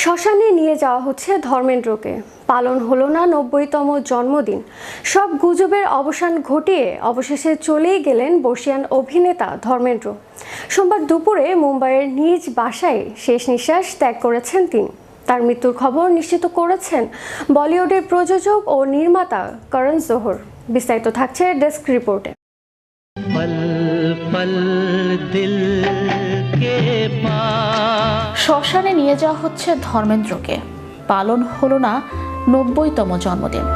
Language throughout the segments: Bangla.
শ্মশানে নিয়ে যাওয়া হচ্ছে ধর্মেন্দ্রকে। পালন হলো না ৯০তম জন্মদিন। সব গুজবের অবসান ঘটিয়ে অবশেষে চলেই গেলেন বর্ষিয়ান অভিনেতা ধর্মেন্দ্র। সোমবার দুপুরে মুম্বাইয়ের নিজ বাসায় শেষ নিঃশ্বাস ত্যাগ করেছেন তিনি। তার মৃত্যুর খবর নিশ্চিত করেছেন বলিউডের প্রযোজক ও নির্মাতা করণ জোহর। বিস্তারিত থাকছে ডেস্ক রিপোর্টে। শ্মশানে নিয়ে যাওয়া হচ্ছে ধর্মেন্দ্রকে। পালন হলো না ৯০তম জন্মদিন।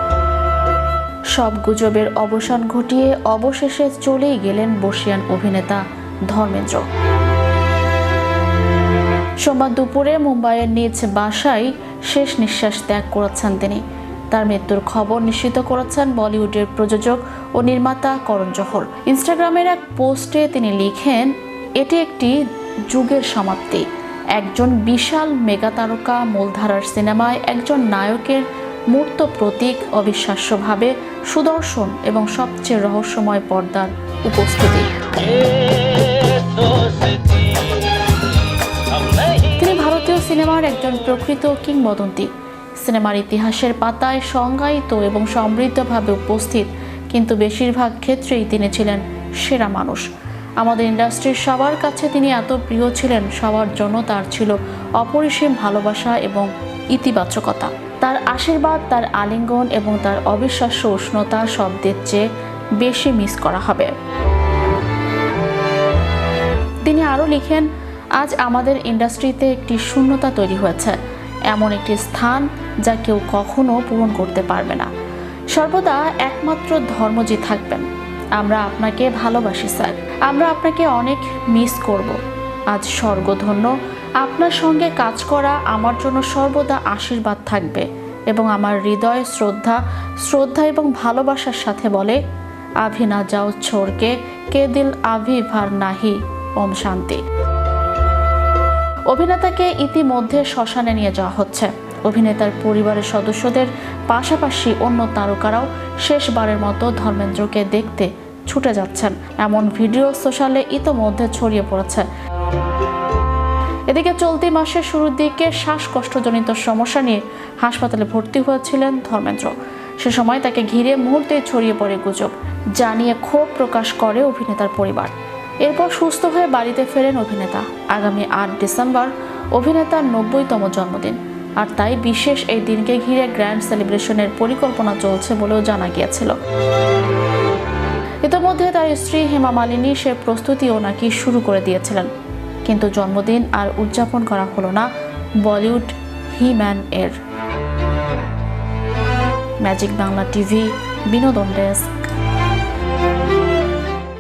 সব গুজবের অবসান ঘটিয়ে অবশেষে চলেই গেলেন বর্ষিয়ান অভিনেতা ধর্মেন্দ্র। সোমবার দুপুরে মুম্বাইয়ের নিজ বাসায় শেষ নিঃশ্বাস ত্যাগ করেছেন তিনি। তার মৃত্যুর খবর নিশ্চিত করেছেন বলিউডের প্রযোজক ও নির্মাতা করণ জোহর। ইনস্টাগ্রামের এক পোস্টে তিনি লিখেন, এটি একটি যুগের সমাপ্তি। একজন বিশাল মেগা তারকা মূলধারার সিনেমায় একজন নায়কের মূর্ত প্রতীক, অবিশ্বাস্যভাবে সুদর্শন এবং সবচেয়ে রহস্যময় পর্দার উপস্থিতি। তিনি ভারতীয় সিনেমার একজন প্রকৃত কিংবদন্তি। সিনেমার ইতিহাসের পাতায় সংজ্ঞায়িত এবং সমৃদ্ধভাবে উপস্থিত, কিন্তু বেশিরভাগ ক্ষেত্রেই তিনি ছিলেন সেরা মানুষ। আমাদের ইন্ডাস্ট্রির সবার কাছে তিনি এত প্রিয় ছিলেন, সবার জন্য তার ছিল অপরিসীম ভালোবাসা এবং ইতিবাচকতা। তার আশীর্বাদ, তার আলিঙ্গন এবং তার অবিশ্বাস্য উষ্ণতা শব্দের চেয়ে বেশি মিস করা হবে। তিনি আরও লিখেন, আজ আমাদের ইন্ডাস্ট্রিতে একটি শূন্যতা তৈরি হয়েছে, এমন একটি স্থান যা কেউ কখনো পূরণ করতে পারবে না। সর্বদা একমাত্র ধর্মজি থাকবেন। আমরা আপনাকে ভালোবাসি স্যার, আমরা আপনাকে অনেক মিস করব। আজ স্বর্গধন্য। আপনার সঙ্গে কাজ করা আমার জন্য সর্বদা আশীর্বাদ থাকবে এবং আমার হৃদয় শ্রদ্ধা এবং ভালোবাসার সাথে বলে, আভি না যাও ছোড়কে, কে দিল আভি ভার নাহি, ওম শান্তি। অভিনেতাকে ইতিমধ্যে শ্মশানে নিয়ে যাওয়া হচ্ছে। অভিনেতার পরিবারের সদস্যদের পাশাপাশি অন্য তারকারাও শেষবারের মতো ধর্মেন্দ্রকে দেখতে ছুটে যাচ্ছেন। এমন ভিডিও সোশ্যালে ইতোমধ্যে ছড়িয়ে পড়েছে। এদিকে চলতি মাসের শুরুর দিকে শ্বাসকষ্টজনিত সমস্যা নিয়ে হাসপাতালে ভর্তি হয়েছিলেন ধর্মেন্দ্র। সে সময় তাকে ঘিরে মুহূর্তেই ছড়িয়ে পড়ে গুজব, যা নিয়ে ক্ষোভ প্রকাশ করে অভিনেতার পরিবার। এরপর সুস্থ হয়ে বাড়িতে ফেরেন অভিনেতা। আগামী ৮ ডিসেম্বর অভিনেতার ৯০তম জন্মদিন, আর তাই বিশেষ এই দিনকে ঘিরে গ্র্যান্ড সেলিব্রেশনের পরিকল্পনা চলছে বলেও জানা গিয়েছিল। ইতিমধ্যে তার স্ত্রী হেমা মালিনী সে প্রস্তুতিও নাকি শুরু করে দিয়েছিলেন, কিন্তু জন্মদিন আর উদযাপন করা হলো না বলিউড হিম্যান এর। ম্যাজিক বাংলা টিভি, বিনোদন ডেস্ক।